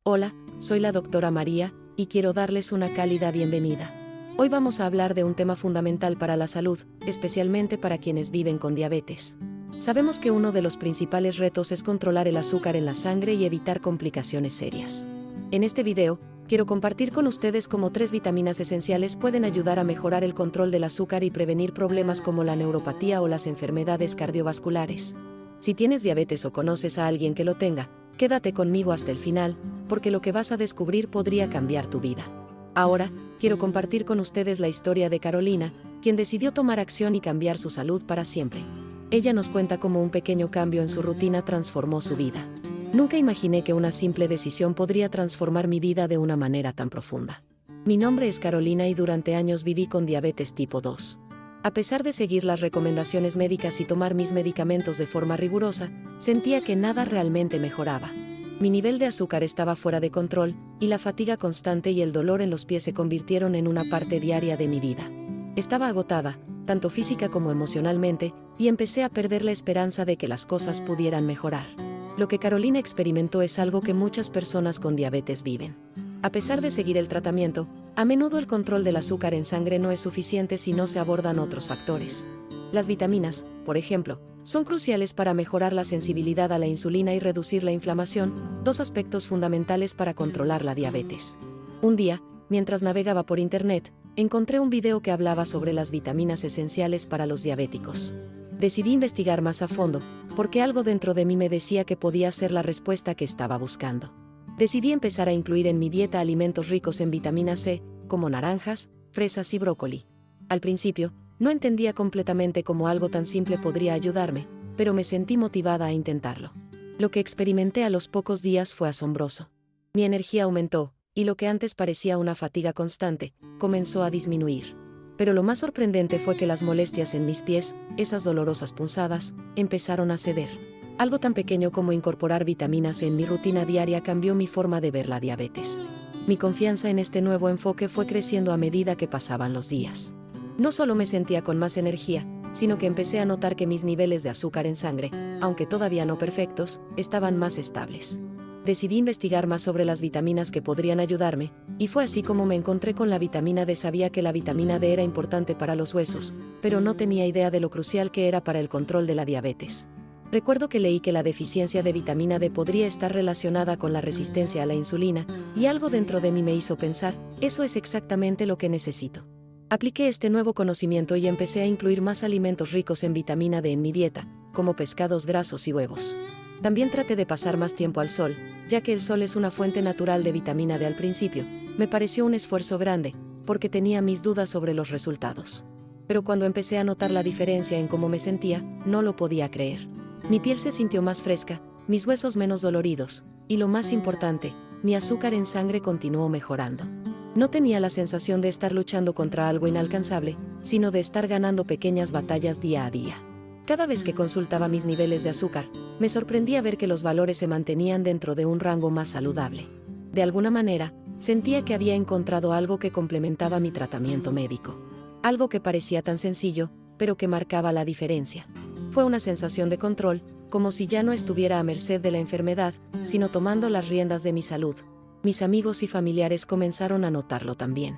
Hola, soy la doctora María, y quiero darles una cálida bienvenida. Hoy vamos a hablar de un tema fundamental para la salud, especialmente para quienes viven con diabetes. Sabemos que uno de los principales retos es controlar el azúcar en la sangre y evitar complicaciones serias. En este video, quiero compartir con ustedes cómo 3 vitaminas esenciales pueden ayudar a mejorar el control del azúcar y prevenir problemas como la neuropatía o las enfermedades cardiovasculares. Si tienes diabetes o conoces a alguien que lo tenga, quédate conmigo hasta el final, porque lo que vas a descubrir podría cambiar tu vida. Ahora, quiero compartir con ustedes la historia de Carolina, quien decidió tomar acción y cambiar su salud para siempre. Ella nos cuenta cómo un pequeño cambio en su rutina transformó su vida. Nunca imaginé que una simple decisión podría transformar mi vida de una manera tan profunda. Mi nombre es Carolina y durante años viví con diabetes tipo 2. A pesar de seguir las recomendaciones médicas y tomar mis medicamentos de forma rigurosa, sentía que nada realmente mejoraba. Mi nivel de azúcar estaba fuera de control, y la fatiga constante y el dolor en los pies se convirtieron en una parte diaria de mi vida. Estaba agotada, tanto física como emocionalmente, y empecé a perder la esperanza de que las cosas pudieran mejorar. Lo que Carolina experimentó es algo que muchas personas con diabetes viven. A pesar de seguir el tratamiento, a menudo el control del azúcar en sangre no es suficiente si no se abordan otros factores. Las vitaminas, por ejemplo, son cruciales para mejorar la sensibilidad a la insulina y reducir la inflamación, 2 aspectos fundamentales para controlar la diabetes. Un día, mientras navegaba por internet, encontré un video que hablaba sobre las vitaminas esenciales para los diabéticos. Decidí investigar más a fondo, porque algo dentro de mí me decía que podía ser la respuesta que estaba buscando. Decidí empezar a incluir en mi dieta alimentos ricos en vitamina C, como naranjas, fresas y brócoli. Al principio, no entendía completamente cómo algo tan simple podría ayudarme, pero me sentí motivada a intentarlo. Lo que experimenté a los pocos días fue asombroso. Mi energía aumentó, y lo que antes parecía una fatiga constante, comenzó a disminuir. Pero lo más sorprendente fue que las molestias en mis pies, esas dolorosas punzadas, empezaron a ceder. Algo tan pequeño como incorporar vitaminas en mi rutina diaria cambió mi forma de ver la diabetes. Mi confianza en este nuevo enfoque fue creciendo a medida que pasaban los días. No solo me sentía con más energía, sino que empecé a notar que mis niveles de azúcar en sangre, aunque todavía no perfectos, estaban más estables. Decidí investigar más sobre las vitaminas que podrían ayudarme, y fue así como me encontré con la vitamina D. Sabía que la vitamina D era importante para los huesos, pero no tenía idea de lo crucial que era para el control de la diabetes. Recuerdo que leí que la deficiencia de vitamina D podría estar relacionada con la resistencia a la insulina, y algo dentro de mí me hizo pensar, eso es exactamente lo que necesito. Apliqué este nuevo conocimiento y empecé a incluir más alimentos ricos en vitamina D en mi dieta, como pescados grasos y huevos. También traté de pasar más tiempo al sol, ya que el sol es una fuente natural de vitamina D. Al principio, me pareció un esfuerzo grande, porque tenía mis dudas sobre los resultados. Pero cuando empecé a notar la diferencia en cómo me sentía, no lo podía creer. Mi piel se sintió más fresca, mis huesos menos doloridos, y lo más importante, mi azúcar en sangre continuó mejorando. No tenía la sensación de estar luchando contra algo inalcanzable, sino de estar ganando pequeñas batallas día a día. Cada vez que consultaba mis niveles de azúcar, me sorprendía ver que los valores se mantenían dentro de un rango más saludable. De alguna manera, sentía que había encontrado algo que complementaba mi tratamiento médico. Algo que parecía tan sencillo, pero que marcaba la diferencia. Fue una sensación de control, como si ya no estuviera a merced de la enfermedad, sino tomando las riendas de mi salud. Mis amigos y familiares comenzaron a notarlo también.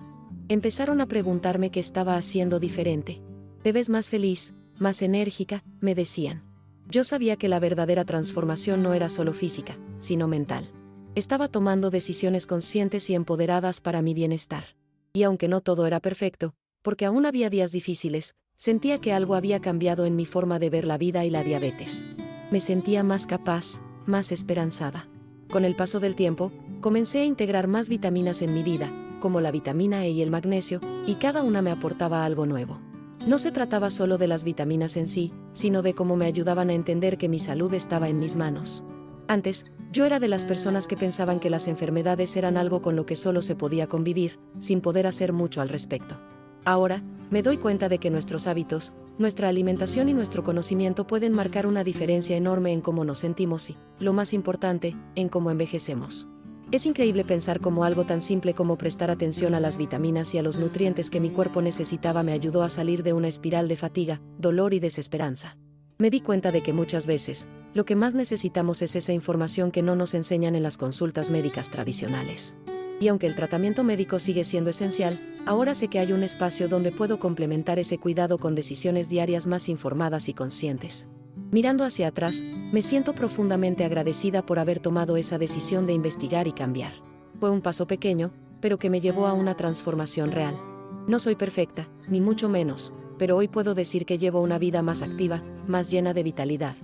Empezaron a preguntarme qué estaba haciendo diferente. ¿Te ves más feliz, más enérgica?, me decían. Yo sabía que la verdadera transformación no era solo física, sino mental. Estaba tomando decisiones conscientes y empoderadas para mi bienestar. Y aunque no todo era perfecto, porque aún había días difíciles, sentía que algo había cambiado en mi forma de ver la vida y la diabetes. Me sentía más capaz, más esperanzada. Con el paso del tiempo, comencé a integrar más vitaminas en mi vida, como la vitamina E y el magnesio, y cada una me aportaba algo nuevo. No se trataba solo de las vitaminas en sí, sino de cómo me ayudaban a entender que mi salud estaba en mis manos. Antes, yo era de las personas que pensaban que las enfermedades eran algo con lo que solo se podía convivir, sin poder hacer mucho al respecto. Ahora, me doy cuenta de que nuestros hábitos, nuestra alimentación y nuestro conocimiento pueden marcar una diferencia enorme en cómo nos sentimos y, lo más importante, en cómo envejecemos. Es increíble pensar cómo algo tan simple como prestar atención a las vitaminas y a los nutrientes que mi cuerpo necesitaba me ayudó a salir de una espiral de fatiga, dolor y desesperanza. Me di cuenta de que muchas veces, Lo que más necesitamos es esa información que no nos enseñan en las consultas médicas tradicionales. Y aunque el tratamiento médico sigue siendo esencial, ahora sé que hay un espacio donde puedo complementar ese cuidado con decisiones diarias más informadas y conscientes. Mirando hacia atrás, me siento profundamente agradecida por haber tomado esa decisión de investigar y cambiar. Fue un paso pequeño, pero que me llevó a una transformación real. No soy perfecta, ni mucho menos, pero hoy puedo decir que llevo una vida más activa, más llena de vitalidad.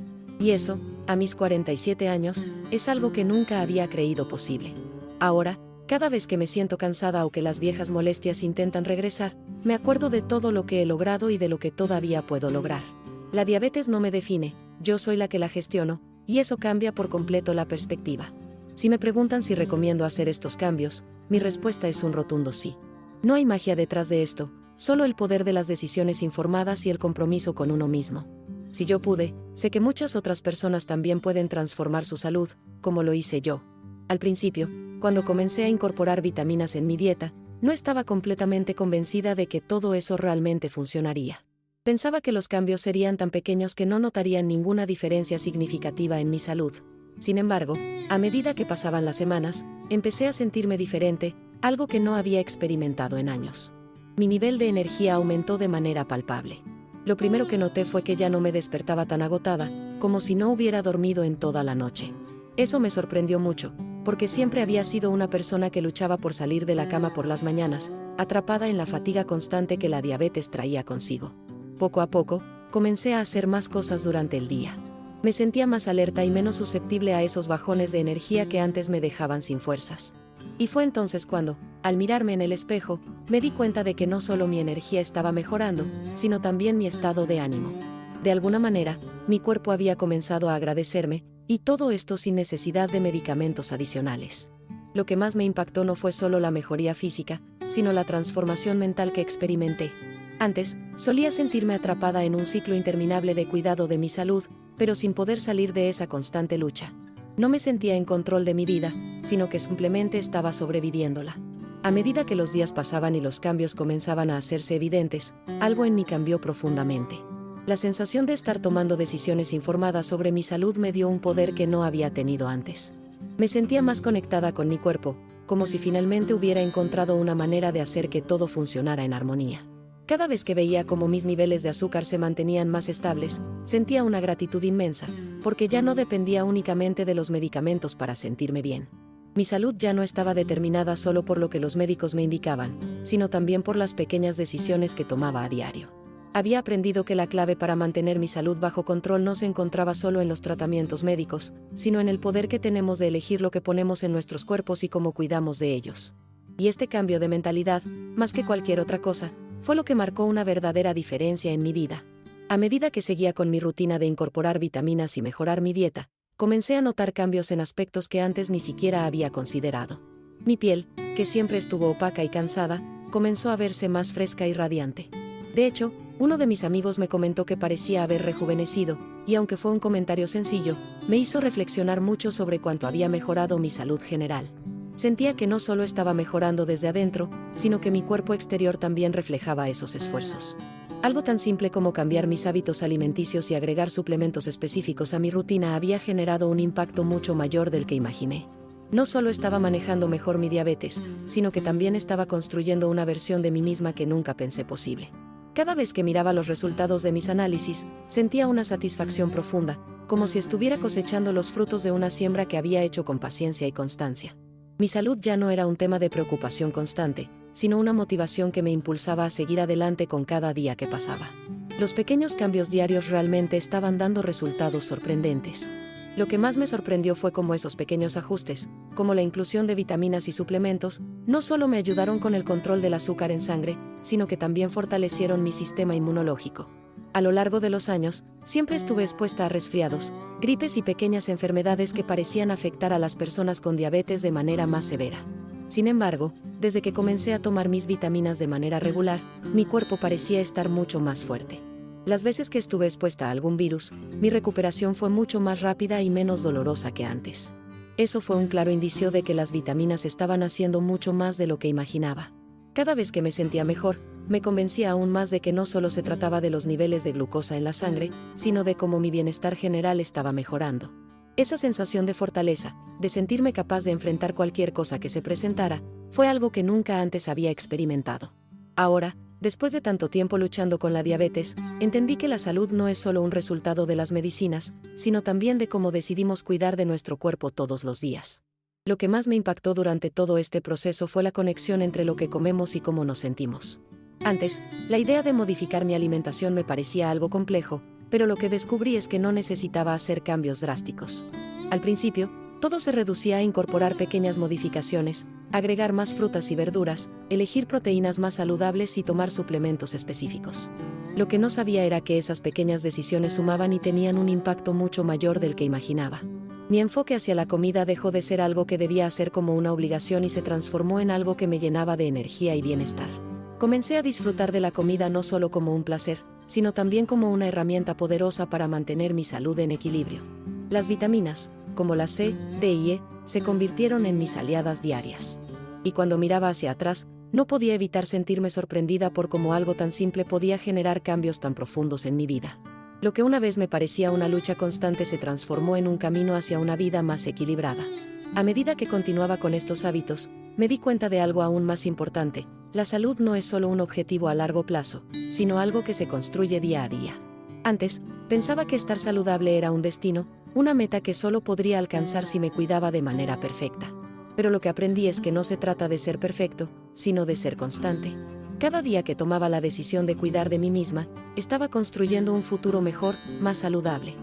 Y eso, a mis 47 años, es algo que nunca había creído posible. Ahora, cada vez que me siento cansada o que las viejas molestias intentan regresar, me acuerdo de todo lo que he logrado y de lo que todavía puedo lograr. La diabetes no me define, yo soy la que la gestiono, y eso cambia por completo la perspectiva. Si me preguntan si recomiendo hacer estos cambios, mi respuesta es un rotundo sí. No hay magia detrás de esto, solo el poder de las decisiones informadas y el compromiso con uno mismo. Si yo pude, sé que muchas otras personas también pueden transformar su salud, como lo hice yo. Al principio, cuando comencé a incorporar vitaminas en mi dieta, no estaba completamente convencida de que todo eso realmente funcionaría. Pensaba que los cambios serían tan pequeños que no notarían ninguna diferencia significativa en mi salud. Sin embargo, a medida que pasaban las semanas, empecé a sentirme diferente, algo que no había experimentado en años. Mi nivel de energía aumentó de manera palpable. Lo primero que noté fue que ya no me despertaba tan agotada, como si no hubiera dormido en toda la noche. Eso me sorprendió mucho, porque siempre había sido una persona que luchaba por salir de la cama por las mañanas, atrapada en la fatiga constante que la diabetes traía consigo. Poco a poco, comencé a hacer más cosas durante el día. Me sentía más alerta y menos susceptible a esos bajones de energía que antes me dejaban sin fuerzas. Y fue entonces cuando, al mirarme en el espejo, me di cuenta de que no solo mi energía estaba mejorando, sino también mi estado de ánimo. De alguna manera, mi cuerpo había comenzado a agradecerme, y todo esto sin necesidad de medicamentos adicionales. Lo que más me impactó no fue solo la mejoría física, sino la transformación mental que experimenté. Antes, solía sentirme atrapada en un ciclo interminable de cuidado de mi salud, pero sin poder salir de esa constante lucha. No me sentía en control de mi vida, sino que simplemente estaba sobreviviéndola. A medida que los días pasaban y los cambios comenzaban a hacerse evidentes, algo en mí cambió profundamente. La sensación de estar tomando decisiones informadas sobre mi salud me dio un poder que no había tenido antes. Me sentía más conectada con mi cuerpo, como si finalmente hubiera encontrado una manera de hacer que todo funcionara en armonía. Cada vez que veía cómo mis niveles de azúcar se mantenían más estables, sentía una gratitud inmensa, porque ya no dependía únicamente de los medicamentos para sentirme bien. Mi salud ya no estaba determinada solo por lo que los médicos me indicaban, sino también por las pequeñas decisiones que tomaba a diario. Había aprendido que la clave para mantener mi salud bajo control no se encontraba solo en los tratamientos médicos, sino en el poder que tenemos de elegir lo que ponemos en nuestros cuerpos y cómo cuidamos de ellos. Y este cambio de mentalidad, más que cualquier otra cosa, fue lo que marcó una verdadera diferencia en mi vida. A medida que seguía con mi rutina de incorporar vitaminas y mejorar mi dieta, comencé a notar cambios en aspectos que antes ni siquiera había considerado. Mi piel, que siempre estuvo opaca y cansada, comenzó a verse más fresca y radiante. De hecho, uno de mis amigos me comentó que parecía haber rejuvenecido, y aunque fue un comentario sencillo, me hizo reflexionar mucho sobre cuánto había mejorado mi salud general. Sentía que no solo estaba mejorando desde adentro, sino que mi cuerpo exterior también reflejaba esos esfuerzos. Algo tan simple como cambiar mis hábitos alimenticios y agregar suplementos específicos a mi rutina había generado un impacto mucho mayor del que imaginé. No solo estaba manejando mejor mi diabetes, sino que también estaba construyendo una versión de mí misma que nunca pensé posible. Cada vez que miraba los resultados de mis análisis, sentía una satisfacción profunda, como si estuviera cosechando los frutos de una siembra que había hecho con paciencia y constancia. Mi salud ya no era un tema de preocupación constante, sino una motivación que me impulsaba a seguir adelante con cada día que pasaba. Los pequeños cambios diarios realmente estaban dando resultados sorprendentes. Lo que más me sorprendió fue cómo esos pequeños ajustes, como la inclusión de vitaminas y suplementos, no solo me ayudaron con el control del azúcar en sangre, sino que también fortalecieron mi sistema inmunológico. A lo largo de los años, siempre estuve expuesta a resfriados, gripes y pequeñas enfermedades que parecían afectar a las personas con diabetes de manera más severa. Sin embargo, desde que comencé a tomar mis vitaminas de manera regular, mi cuerpo parecía estar mucho más fuerte. Las veces que estuve expuesta a algún virus, mi recuperación fue mucho más rápida y menos dolorosa que antes. Eso fue un claro indicio de que las vitaminas estaban haciendo mucho más de lo que imaginaba. Cada vez que me sentía mejor, me convencía aún más de que no solo se trataba de los niveles de glucosa en la sangre, sino de cómo mi bienestar general estaba mejorando. Esa sensación de fortaleza, de sentirme capaz de enfrentar cualquier cosa que se presentara, fue algo que nunca antes había experimentado. Ahora, después de tanto tiempo luchando con la diabetes, entendí que la salud no es solo un resultado de las medicinas, sino también de cómo decidimos cuidar de nuestro cuerpo todos los días. Lo que más me impactó durante todo este proceso fue la conexión entre lo que comemos y cómo nos sentimos. Antes, la idea de modificar mi alimentación me parecía algo complejo, pero lo que descubrí es que no necesitaba hacer cambios drásticos. Al principio, todo se reducía a incorporar pequeñas modificaciones, agregar más frutas y verduras, elegir proteínas más saludables y tomar suplementos específicos. Lo que no sabía era que esas pequeñas decisiones sumaban y tenían un impacto mucho mayor del que imaginaba. Mi enfoque hacia la comida dejó de ser algo que debía hacer como una obligación y se transformó en algo que me llenaba de energía y bienestar. Comencé a disfrutar de la comida no solo como un placer, sino también como una herramienta poderosa para mantener mi salud en equilibrio. Las vitaminas, como la C, D y E, se convirtieron en mis aliadas diarias. Y cuando miraba hacia atrás, no podía evitar sentirme sorprendida por cómo algo tan simple podía generar cambios tan profundos en mi vida. Lo que una vez me parecía una lucha constante se transformó en un camino hacia una vida más equilibrada. A medida que continuaba con estos hábitos, me di cuenta de algo aún más importante: la salud no es solo un objetivo a largo plazo, sino algo que se construye día a día. Antes, pensaba que estar saludable era un destino, una meta que solo podría alcanzar si me cuidaba de manera perfecta. Pero lo que aprendí es que no se trata de ser perfecto, sino de ser constante. Cada día que tomaba la decisión de cuidar de mí misma, estaba construyendo un futuro mejor, más saludable.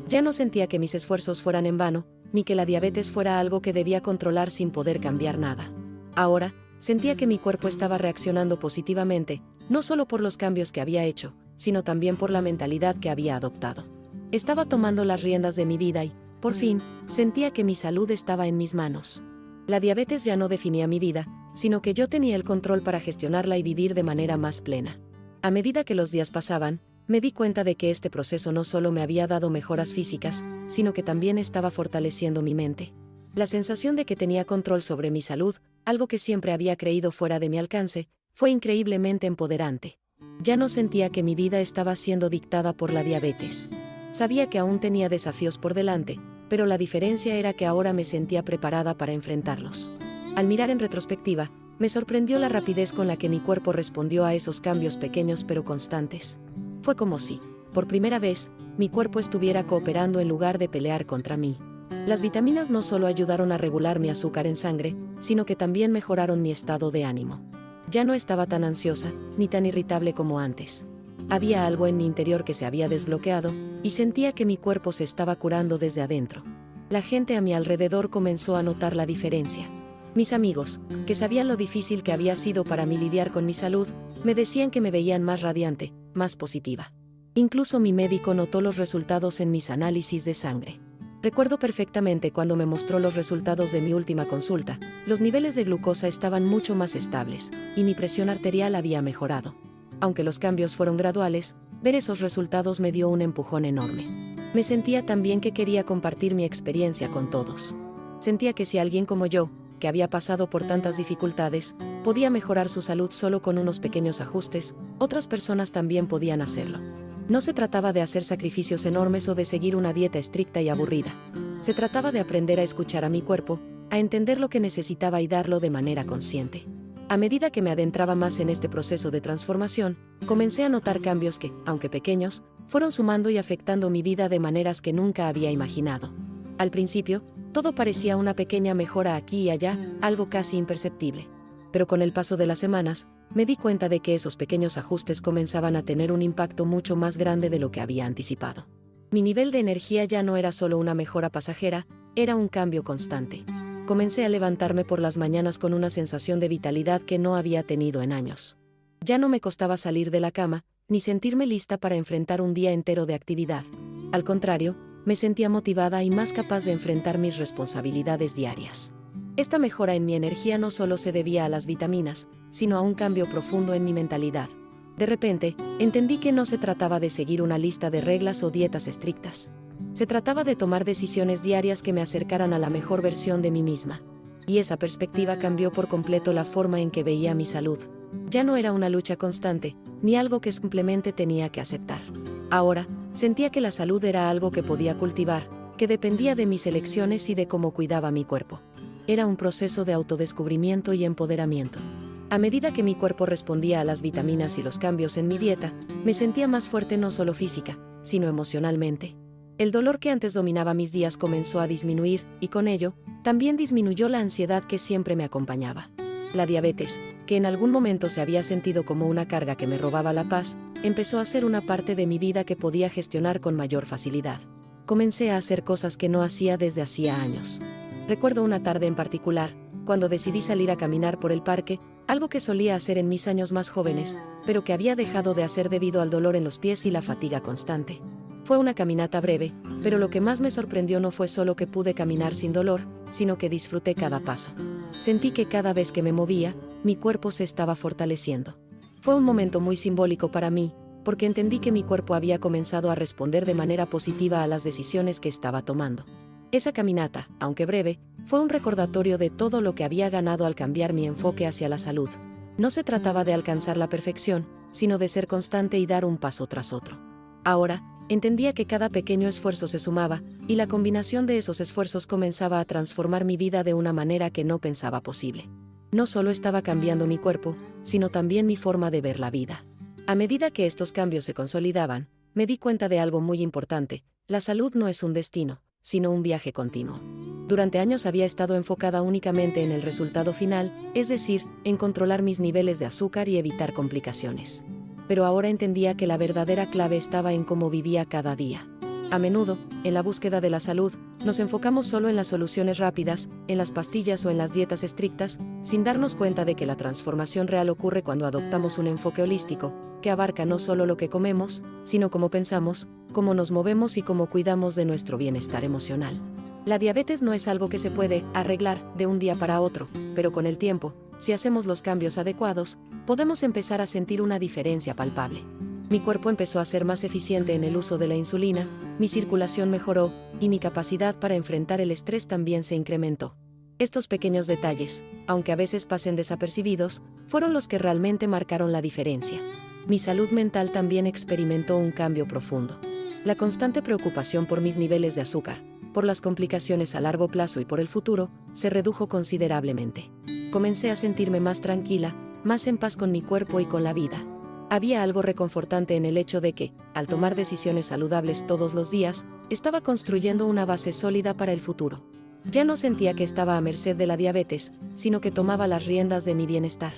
Ya no sentía que mis esfuerzos fueran en vano, ni que la diabetes fuera algo que debía controlar sin poder cambiar nada. Ahora, sentía que mi cuerpo estaba reaccionando positivamente, no solo por los cambios que había hecho, sino también por la mentalidad que había adoptado. Estaba tomando las riendas de mi vida y, por fin, sentía que mi salud estaba en mis manos. La diabetes ya no definía mi vida, sino que yo tenía el control para gestionarla y vivir de manera más plena. A medida que los días pasaban, me di cuenta de que este proceso no solo me había dado mejoras físicas, sino que también estaba fortaleciendo mi mente. La sensación de que tenía control sobre mi salud, algo que siempre había creído fuera de mi alcance, fue increíblemente empoderante. Ya no sentía que mi vida estaba siendo dictada por la diabetes. Sabía que aún tenía desafíos por delante, pero la diferencia era que ahora me sentía preparada para enfrentarlos. Al mirar en retrospectiva, me sorprendió la rapidez con la que mi cuerpo respondió a esos cambios pequeños pero constantes. Fue como si, por primera vez, mi cuerpo estuviera cooperando en lugar de pelear contra mí. Las vitaminas no solo ayudaron a regular mi azúcar en sangre, sino que también mejoraron mi estado de ánimo. Ya no estaba tan ansiosa, ni tan irritable como antes. Había algo en mi interior que se había desbloqueado, y sentía que mi cuerpo se estaba curando desde adentro. La gente a mi alrededor comenzó a notar la diferencia. Mis amigos, que sabían lo difícil que había sido para mí lidiar con mi salud, me decían que me veían más radiante, más positiva. Incluso mi médico notó los resultados en mis análisis de sangre. Recuerdo perfectamente cuando me mostró los resultados de mi última consulta. Los niveles de glucosa estaban mucho más estables, y mi presión arterial había mejorado. Aunque los cambios fueron graduales, ver esos resultados me dio un empujón enorme. Me sentía tan bien que quería compartir mi experiencia con todos. Sentía que si alguien como yo, que había pasado por tantas dificultades, podía mejorar su salud solo con unos pequeños ajustes, otras personas también podían hacerlo. No se trataba de hacer sacrificios enormes o de seguir una dieta estricta y aburrida. Se trataba de aprender a escuchar a mi cuerpo, a entender lo que necesitaba y darlo de manera consciente. A medida que me adentraba más en este proceso de transformación, comencé a notar cambios que, aunque pequeños, fueron sumando y afectando mi vida de maneras que nunca había imaginado. Al principio, todo parecía una pequeña mejora aquí y allá, algo casi imperceptible. Pero con el paso de las semanas, me di cuenta de que esos pequeños ajustes comenzaban a tener un impacto mucho más grande de lo que había anticipado. Mi nivel de energía ya no era solo una mejora pasajera, era un cambio constante. Comencé a levantarme por las mañanas con una sensación de vitalidad que no había tenido en años. Ya no me costaba salir de la cama, ni sentirme lista para enfrentar un día entero de actividad. Al contrario, me sentía motivada y más capaz de enfrentar mis responsabilidades diarias. Esta mejora en mi energía no solo se debía a las vitaminas, sino a un cambio profundo en mi mentalidad. De repente, entendí que no se trataba de seguir una lista de reglas o dietas estrictas. Se trataba de tomar decisiones diarias que me acercaran a la mejor versión de mí misma. Y esa perspectiva cambió por completo la forma en que veía mi salud, Ya no era una lucha constante, ni algo que simplemente tenía que aceptar. Ahora, sentía que la salud era algo que podía cultivar, que dependía de mis elecciones y de cómo cuidaba mi cuerpo. Era un proceso de autodescubrimiento y empoderamiento. A medida que mi cuerpo respondía a las vitaminas y los cambios en mi dieta, me sentía más fuerte no solo física, sino emocionalmente. El dolor que antes dominaba mis días comenzó a disminuir, y con ello, también disminuyó la ansiedad que siempre me acompañaba. La diabetes, que en algún momento se había sentido como una carga que me robaba la paz, empezó a ser una parte de mi vida que podía gestionar con mayor facilidad. Comencé a hacer cosas que no hacía desde hacía años. Recuerdo una tarde en particular, cuando decidí salir a caminar por el parque, algo que solía hacer en mis años más jóvenes, pero que había dejado de hacer debido al dolor en los pies y la fatiga constante. Fue una caminata breve, pero lo que más me sorprendió no fue solo que pude caminar sin dolor, sino que disfruté cada paso. Sentí que cada vez que me movía, mi cuerpo se estaba fortaleciendo. Fue un momento muy simbólico para mí, porque entendí que mi cuerpo había comenzado a responder de manera positiva a las decisiones que estaba tomando. Esa caminata, aunque breve, fue un recordatorio de todo lo que había ganado al cambiar mi enfoque hacia la salud. No se trataba de alcanzar la perfección, sino de ser constante y dar un paso tras otro. Ahora, entendía que cada pequeño esfuerzo se sumaba, y la combinación de esos esfuerzos comenzaba a transformar mi vida de una manera que no pensaba posible. No solo estaba cambiando mi cuerpo, sino también mi forma de ver la vida. A medida que estos cambios se consolidaban, me di cuenta de algo muy importante: la salud no es un destino, sino un viaje continuo. Durante años había estado enfocada únicamente en el resultado final, es decir, en controlar mis niveles de azúcar y evitar complicaciones. Pero ahora entendía que la verdadera clave estaba en cómo vivía cada día. A menudo, en la búsqueda de la salud, nos enfocamos solo en las soluciones rápidas, en las pastillas o en las dietas estrictas, sin darnos cuenta de que la transformación real ocurre cuando adoptamos un enfoque holístico, que abarca no solo lo que comemos, sino cómo pensamos, cómo nos movemos y cómo cuidamos de nuestro bienestar emocional. La diabetes no es algo que se puede arreglar de un día para otro, pero con el tiempo, si hacemos los cambios adecuados, podemos empezar a sentir una diferencia palpable. Mi cuerpo empezó a ser más eficiente en el uso de la insulina, mi circulación mejoró, y mi capacidad para enfrentar el estrés también se incrementó. Estos pequeños detalles, aunque a veces pasen desapercibidos, fueron los que realmente marcaron la diferencia. Mi salud mental también experimentó un cambio profundo. La constante preocupación por mis niveles de azúcar, por las complicaciones a largo plazo y por el futuro, se redujo considerablemente. Comencé a sentirme más tranquila, más en paz con mi cuerpo y con la vida. Había algo reconfortante en el hecho de que, al tomar decisiones saludables todos los días, estaba construyendo una base sólida para el futuro. Ya no sentía que estaba a merced de la diabetes, sino que tomaba las riendas de mi bienestar.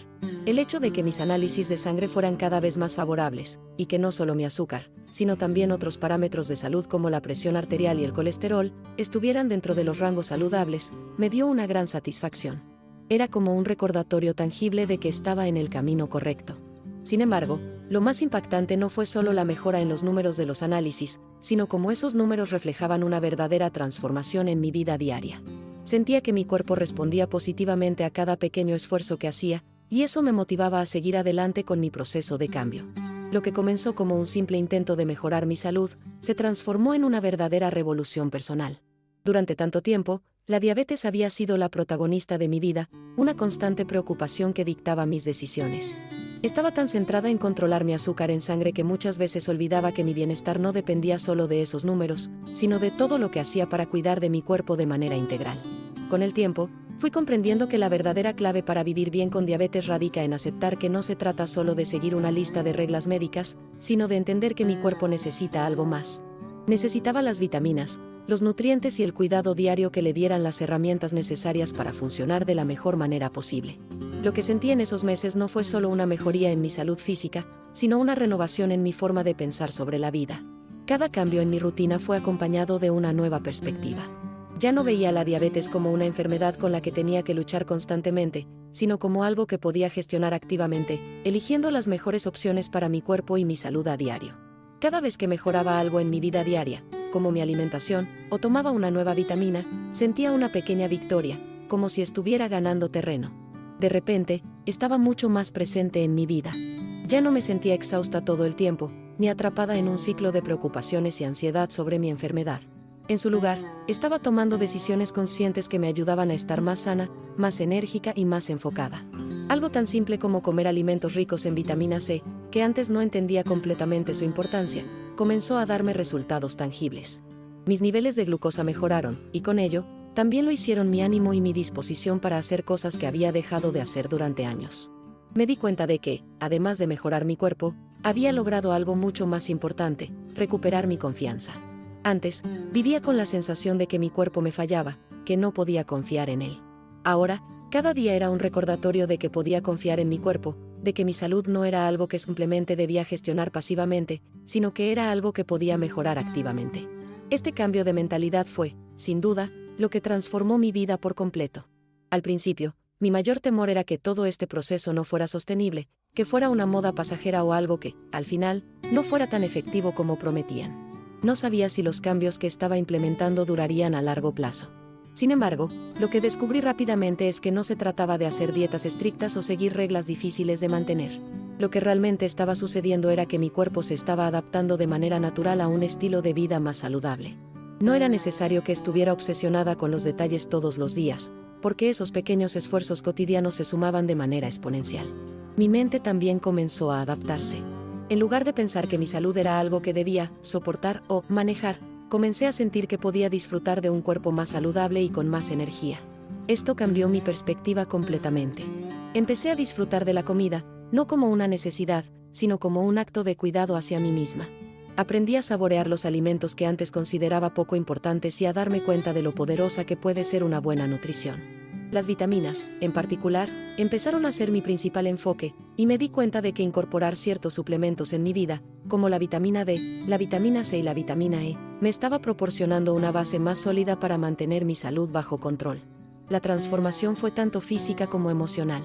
El hecho de que mis análisis de sangre fueran cada vez más favorables, y que no solo mi azúcar, sino también otros parámetros de salud como la presión arterial y el colesterol, estuvieran dentro de los rangos saludables, me dio una gran satisfacción. Era como un recordatorio tangible de que estaba en el camino correcto. Sin embargo, lo más impactante no fue solo la mejora en los números de los análisis, sino cómo esos números reflejaban una verdadera transformación en mi vida diaria. Sentía que mi cuerpo respondía positivamente a cada pequeño esfuerzo que hacía, y eso me motivaba a seguir adelante con mi proceso de cambio. Lo que comenzó como un simple intento de mejorar mi salud, se transformó en una verdadera revolución personal. Durante tanto tiempo, la diabetes había sido la protagonista de mi vida, una constante preocupación que dictaba mis decisiones. Estaba tan centrada en controlar mi azúcar en sangre que muchas veces olvidaba que mi bienestar no dependía solo de esos números, sino de todo lo que hacía para cuidar de mi cuerpo de manera integral. Con el tiempo, fui comprendiendo que la verdadera clave para vivir bien con diabetes radica en aceptar que no se trata solo de seguir una lista de reglas médicas, sino de entender que mi cuerpo necesita algo más. Necesitaba las vitaminas, los nutrientes y el cuidado diario que le dieran las herramientas necesarias para funcionar de la mejor manera posible. Lo que sentí en esos meses no fue solo una mejoría en mi salud física, sino una renovación en mi forma de pensar sobre la vida. Cada cambio en mi rutina fue acompañado de una nueva perspectiva. Ya no veía la diabetes como una enfermedad con la que tenía que luchar constantemente, sino como algo que podía gestionar activamente, eligiendo las mejores opciones para mi cuerpo y mi salud a diario. Cada vez que mejoraba algo en mi vida diaria, como mi alimentación, o tomaba una nueva vitamina, sentía una pequeña victoria, como si estuviera ganando terreno. De repente, estaba mucho más presente en mi vida. Ya no me sentía exhausta todo el tiempo, ni atrapada en un ciclo de preocupaciones y ansiedad sobre mi enfermedad. En su lugar, estaba tomando decisiones conscientes que me ayudaban a estar más sana, más enérgica y más enfocada. Algo tan simple como comer alimentos ricos en vitamina C, que antes no entendía completamente su importancia, comenzó a darme resultados tangibles. Mis niveles de glucosa mejoraron, y con ello, también lo hicieron mi ánimo y mi disposición para hacer cosas que había dejado de hacer durante años. Me di cuenta de que, además de mejorar mi cuerpo, había logrado algo mucho más importante: recuperar mi confianza. Antes, vivía con la sensación de que mi cuerpo me fallaba, que no podía confiar en él. Ahora, cada día era un recordatorio de que podía confiar en mi cuerpo, de que mi salud no era algo que simplemente debía gestionar pasivamente, sino que era algo que podía mejorar activamente. Este cambio de mentalidad fue, sin duda, lo que transformó mi vida por completo. Al principio, mi mayor temor era que todo este proceso no fuera sostenible, que fuera una moda pasajera o algo que, al final, no fuera tan efectivo como prometían. No sabía si los cambios que estaba implementando durarían a largo plazo. Sin embargo, lo que descubrí rápidamente es que no se trataba de hacer dietas estrictas o seguir reglas difíciles de mantener. Lo que realmente estaba sucediendo era que mi cuerpo se estaba adaptando de manera natural a un estilo de vida más saludable. No era necesario que estuviera obsesionada con los detalles todos los días, porque esos pequeños esfuerzos cotidianos se sumaban de manera exponencial. Mi mente también comenzó a adaptarse. En lugar de pensar que mi salud era algo que debía soportar o manejar, comencé a sentir que podía disfrutar de un cuerpo más saludable y con más energía. Esto cambió mi perspectiva completamente. Empecé a disfrutar de la comida, no como una necesidad, sino como un acto de cuidado hacia mí misma. Aprendí a saborear los alimentos que antes consideraba poco importantes y a darme cuenta de lo poderosa que puede ser una buena nutrición. Las vitaminas, en particular, empezaron a ser mi principal enfoque, y me di cuenta de que incorporar ciertos suplementos en mi vida, como la vitamina D, la vitamina C y la vitamina E, me estaba proporcionando una base más sólida para mantener mi salud bajo control. La transformación fue tanto física como emocional.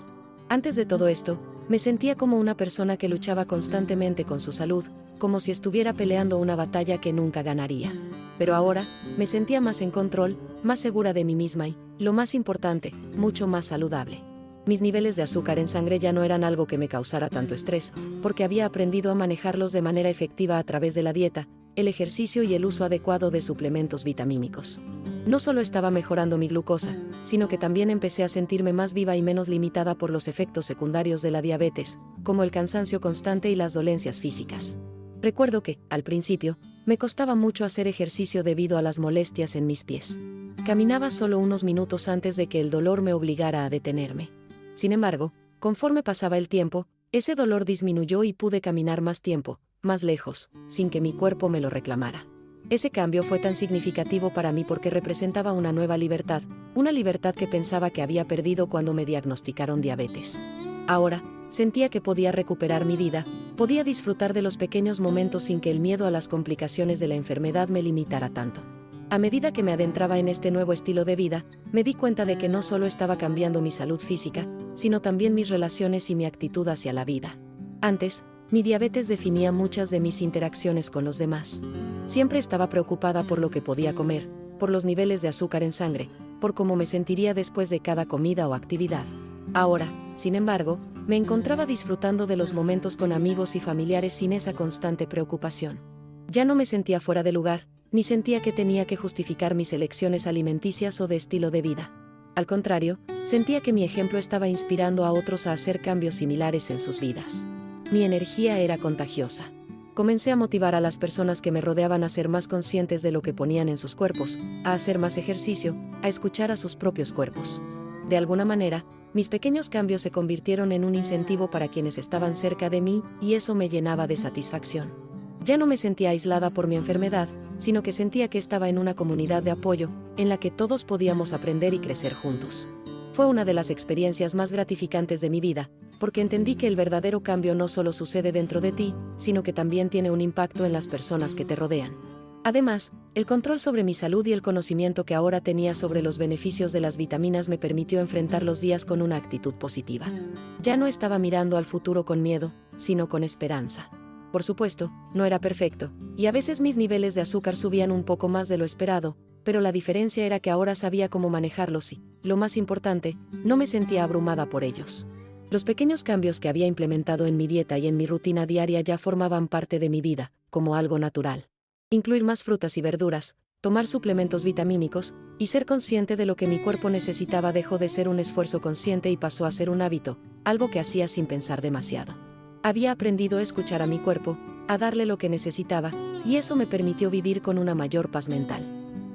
Antes de todo esto, me sentía como una persona que luchaba constantemente con su salud, como si estuviera peleando una batalla que nunca ganaría. Pero ahora, me sentía más en control, más segura de mí misma y, lo más importante, mucho más saludable. Mis niveles de azúcar en sangre ya no eran algo que me causara tanto estrés, porque había aprendido a manejarlos de manera efectiva a través de la dieta, el ejercicio y el uso adecuado de suplementos vitamínicos. No solo estaba mejorando mi glucosa, sino que también empecé a sentirme más viva y menos limitada por los efectos secundarios de la diabetes, como el cansancio constante y las dolencias físicas. Recuerdo que, al principio, me costaba mucho hacer ejercicio debido a las molestias en mis pies. Caminaba solo unos minutos antes de que el dolor me obligara a detenerme. Sin embargo, conforme pasaba el tiempo, ese dolor disminuyó y pude caminar más tiempo, más lejos, sin que mi cuerpo me lo reclamara. Ese cambio fue tan significativo para mí porque representaba una nueva libertad, una libertad que pensaba que había perdido cuando me diagnosticaron diabetes. Ahora, sentía que podía recuperar mi vida, podía disfrutar de los pequeños momentos sin que el miedo a las complicaciones de la enfermedad me limitara tanto. A medida que me adentraba en este nuevo estilo de vida, me di cuenta de que no solo estaba cambiando mi salud física, sino también mis relaciones y mi actitud hacia la vida. Antes, mi diabetes definía muchas de mis interacciones con los demás. Siempre estaba preocupada por lo que podía comer, por los niveles de azúcar en sangre, por cómo me sentiría después de cada comida o actividad. Ahora, sin embargo, me encontraba disfrutando de los momentos con amigos y familiares sin esa constante preocupación. Ya no me sentía fuera de lugar, ni sentía que tenía que justificar mis elecciones alimenticias o de estilo de vida. Al contrario, sentía que mi ejemplo estaba inspirando a otros a hacer cambios similares en sus vidas. Mi energía era contagiosa. Comencé a motivar a las personas que me rodeaban a ser más conscientes de lo que ponían en sus cuerpos, a hacer más ejercicio, a escuchar a sus propios cuerpos. De alguna manera, mis pequeños cambios se convirtieron en un incentivo para quienes estaban cerca de mí, y eso me llenaba de satisfacción. Ya no me sentía aislada por mi enfermedad, sino que sentía que estaba en una comunidad de apoyo, en la que todos podíamos aprender y crecer juntos. Fue una de las experiencias más gratificantes de mi vida, porque entendí que el verdadero cambio no solo sucede dentro de ti, sino que también tiene un impacto en las personas que te rodean. Además, el control sobre mi salud y el conocimiento que ahora tenía sobre los beneficios de las vitaminas me permitió enfrentar los días con una actitud positiva. Ya no estaba mirando al futuro con miedo, sino con esperanza. Por supuesto, no era perfecto, y a veces mis niveles de azúcar subían un poco más de lo esperado, pero la diferencia era que ahora sabía cómo manejarlos y, lo más importante, no me sentía abrumada por ellos. Los pequeños cambios que había implementado en mi dieta y en mi rutina diaria ya formaban parte de mi vida, como algo natural. Incluir más frutas y verduras, tomar suplementos vitamínicos, y ser consciente de lo que mi cuerpo necesitaba dejó de ser un esfuerzo consciente y pasó a ser un hábito, algo que hacía sin pensar demasiado. Había aprendido a escuchar a mi cuerpo, a darle lo que necesitaba, y eso me permitió vivir con una mayor paz mental.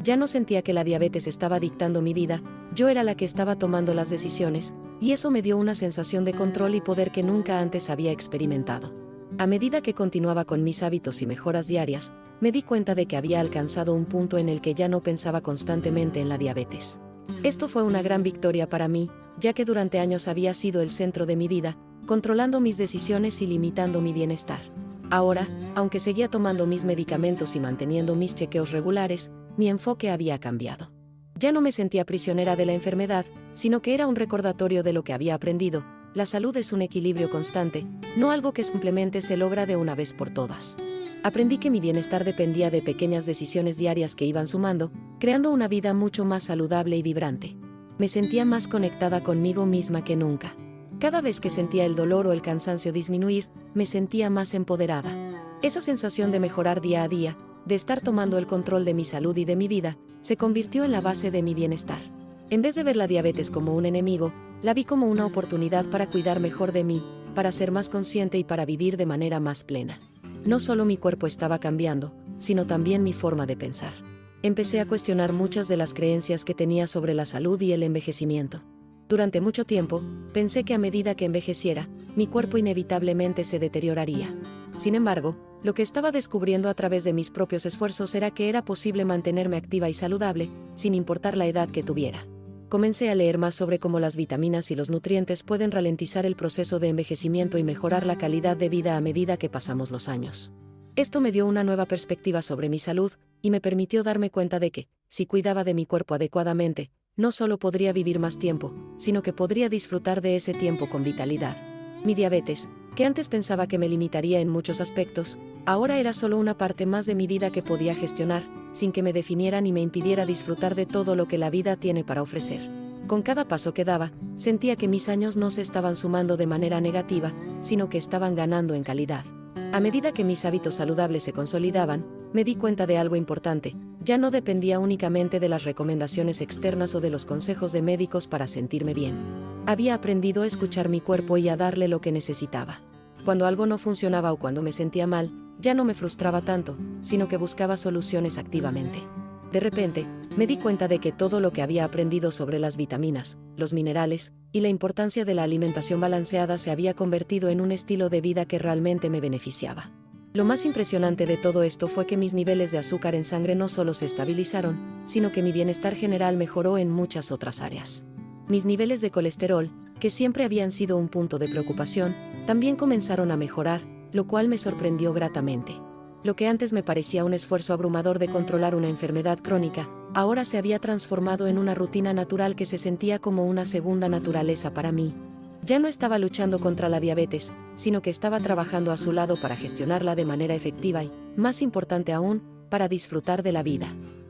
Ya no sentía que la diabetes estaba dictando mi vida, yo era la que estaba tomando las decisiones, y eso me dio una sensación de control y poder que nunca antes había experimentado. A medida que continuaba con mis hábitos y mejoras diarias, me di cuenta de que había alcanzado un punto en el que ya no pensaba constantemente en la diabetes. Esto fue una gran victoria para mí, ya que durante años había sido el centro de mi vida, controlando mis decisiones y limitando mi bienestar. Ahora, aunque seguía tomando mis medicamentos y manteniendo mis chequeos regulares, mi enfoque había cambiado. Ya no me sentía prisionera de la enfermedad, sino que era un recordatorio de lo que había aprendido. La salud es un equilibrio constante, no algo que simplemente se logra de una vez por todas. Aprendí que mi bienestar dependía de pequeñas decisiones diarias que iban sumando, creando una vida mucho más saludable y vibrante. Me sentía más conectada conmigo misma que nunca. Cada vez que sentía el dolor o el cansancio disminuir, me sentía más empoderada. Esa sensación de mejorar día a día, de estar tomando el control de mi salud y de mi vida, se convirtió en la base de mi bienestar. En vez de ver la diabetes como un enemigo, la vi como una oportunidad para cuidar mejor de mí, para ser más consciente y para vivir de manera más plena. No solo mi cuerpo estaba cambiando, sino también mi forma de pensar. Empecé a cuestionar muchas de las creencias que tenía sobre la salud y el envejecimiento. Durante mucho tiempo, pensé que a medida que envejeciera, mi cuerpo inevitablemente se deterioraría. Sin embargo, lo que estaba descubriendo a través de mis propios esfuerzos era que era posible mantenerme activa y saludable, sin importar la edad que tuviera. Comencé a leer más sobre cómo las vitaminas y los nutrientes pueden ralentizar el proceso de envejecimiento y mejorar la calidad de vida a medida que pasamos los años. Esto me dio una nueva perspectiva sobre mi salud, y me permitió darme cuenta de que, si cuidaba de mi cuerpo adecuadamente, no solo podría vivir más tiempo, sino que podría disfrutar de ese tiempo con vitalidad. Mi diabetes, que antes pensaba que me limitaría en muchos aspectos, ahora era solo una parte más de mi vida que podía gestionar, sin que me definiera ni me impidiera disfrutar de todo lo que la vida tiene para ofrecer. Con cada paso que daba, sentía que mis años no se estaban sumando de manera negativa, sino que estaban ganando en calidad. A medida que mis hábitos saludables se consolidaban, me di cuenta de algo importante: ya no dependía únicamente de las recomendaciones externas o de los consejos de médicos para sentirme bien. Había aprendido a escuchar mi cuerpo y a darle lo que necesitaba. Cuando algo no funcionaba o cuando me sentía mal, ya no me frustraba tanto, sino que buscaba soluciones activamente. De repente, me di cuenta de que todo lo que había aprendido sobre las vitaminas, los minerales y la importancia de la alimentación balanceada se había convertido en un estilo de vida que realmente me beneficiaba. Lo más impresionante de todo esto fue que mis niveles de azúcar en sangre no solo se estabilizaron, sino que mi bienestar general mejoró en muchas otras áreas. Mis niveles de colesterol, que siempre habían sido un punto de preocupación, también comenzaron a mejorar, lo cual me sorprendió gratamente. Lo que antes me parecía un esfuerzo abrumador de controlar una enfermedad crónica, ahora se había transformado en una rutina natural que se sentía como una segunda naturaleza para mí. Ya no estaba luchando contra la diabetes, sino que estaba trabajando a su lado para gestionarla de manera efectiva y, más importante aún, para disfrutar de la vida.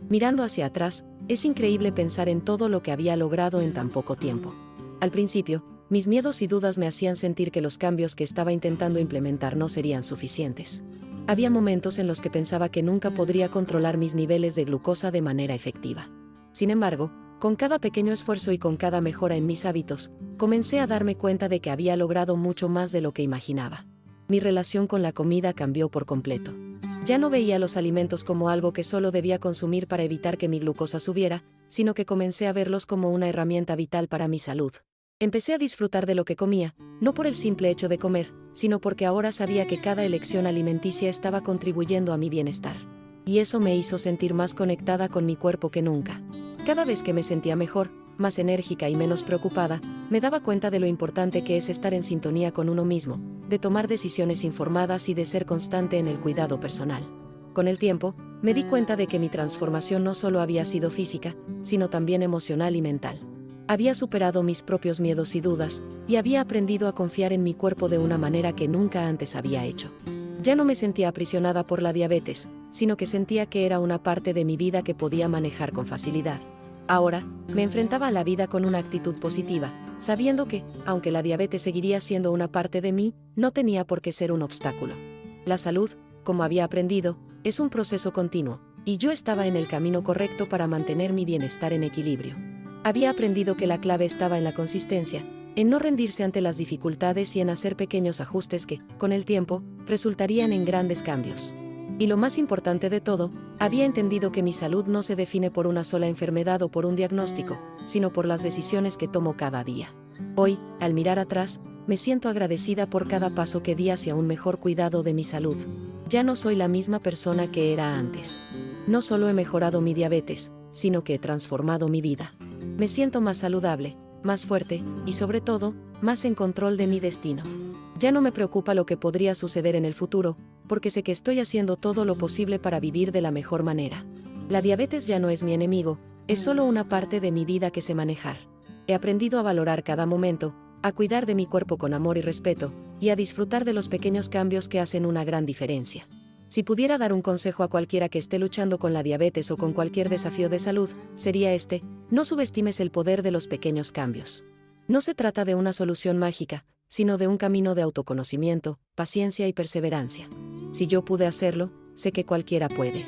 Mirando hacia atrás, es increíble pensar en todo lo que había logrado en tan poco tiempo. Al principio, mis miedos y dudas me hacían sentir que los cambios que estaba intentando implementar no serían suficientes. Había momentos en los que pensaba que nunca podría controlar mis niveles de glucosa de manera efectiva. Sin embargo, con cada pequeño esfuerzo y con cada mejora en mis hábitos, comencé a darme cuenta de que había logrado mucho más de lo que imaginaba. Mi relación con la comida cambió por completo. Ya no veía los alimentos como algo que solo debía consumir para evitar que mi glucosa subiera, sino que comencé a verlos como una herramienta vital para mi salud. Empecé a disfrutar de lo que comía, no por el simple hecho de comer, sino porque ahora sabía que cada elección alimenticia estaba contribuyendo a mi bienestar. Y eso me hizo sentir más conectada con mi cuerpo que nunca. Cada vez que me sentía mejor, más enérgica y menos preocupada, me daba cuenta de lo importante que es estar en sintonía con uno mismo, de tomar decisiones informadas y de ser constante en el cuidado personal. Con el tiempo, me di cuenta de que mi transformación no solo había sido física, sino también emocional y mental. Había superado mis propios miedos y dudas, y había aprendido a confiar en mi cuerpo de una manera que nunca antes había hecho. Ya no me sentía aprisionada por la diabetes, sino que sentía que era una parte de mi vida que podía manejar con facilidad. Ahora, me enfrentaba a la vida con una actitud positiva, sabiendo que, aunque la diabetes seguiría siendo una parte de mí, no tenía por qué ser un obstáculo. La salud, como había aprendido, es un proceso continuo, y yo estaba en el camino correcto para mantener mi bienestar en equilibrio. Había aprendido que la clave estaba en la consistencia, en no rendirse ante las dificultades y en hacer pequeños ajustes que, con el tiempo, resultarían en grandes cambios. Y lo más importante de todo, había entendido que mi salud no se define por una sola enfermedad o por un diagnóstico, sino por las decisiones que tomo cada día. Hoy, al mirar atrás, me siento agradecida por cada paso que di hacia un mejor cuidado de mi salud. Ya no soy la misma persona que era antes. No solo he mejorado mi diabetes, sino que he transformado mi vida. Me siento más saludable, más fuerte y, sobre todo, más en control de mi destino. Ya no me preocupa lo que podría suceder en el futuro, porque sé que estoy haciendo todo lo posible para vivir de la mejor manera. La diabetes ya no es mi enemigo, es solo una parte de mi vida que sé manejar. He aprendido a valorar cada momento, a cuidar de mi cuerpo con amor y respeto, y a disfrutar de los pequeños cambios que hacen una gran diferencia. Si pudiera dar un consejo a cualquiera que esté luchando con la diabetes o con cualquier desafío de salud, sería este: no subestimes el poder de los pequeños cambios. No se trata de una solución mágica, sino de un camino de autoconocimiento, paciencia y perseverancia. Si yo pude hacerlo, sé que cualquiera puede.